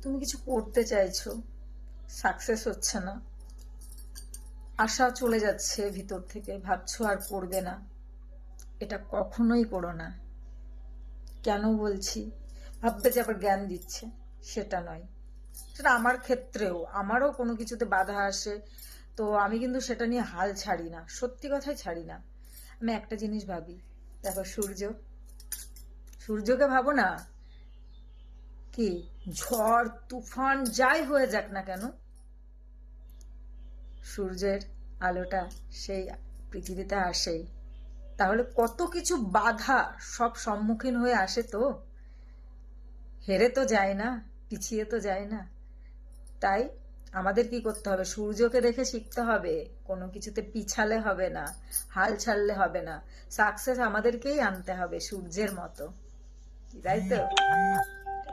তুমি কিছু করতে চাইছো, সাকসেস হচ্ছে না, আশা চলে যাচ্ছে ভিতর থেকে, ভাবছো আর করবে না। এটা কখনোই করো না। কেন বলছি? ভাববে যে আবার জ্ঞান দিচ্ছে, সেটা নয়। সেটা আমার ক্ষেত্রেও, আমারও কোনো কিছুতে বাধা আসে, তো আমি কিন্তু সেটা নিয়ে হাল ছাড়ি না, সত্যি কথাই ছাড়ি না। আমি একটা জিনিস ভাবি, দেখো সূর্যকে ভাবো না, কি ঝড় তুফান যাই হয়ে যাক না কেন, সূর্যের আলোটা সেই পৃথিবীতে আসেই। তাহলে কত কিছু বাধা সব সম্মুখীন হয়ে আসে, তো হেরে তো যায় না, পিছিয়ে তো যায় না। তাই আমাদের কি করতে হবে? সূর্যকে দেখে শিখতে হবে, কোনো কিছুতে পিছালে হবে না, হাল ছাড়লে হবে না। সাকসেস আমাদেরকেই আনতে হবে সূর্যের মতো, তাই তো?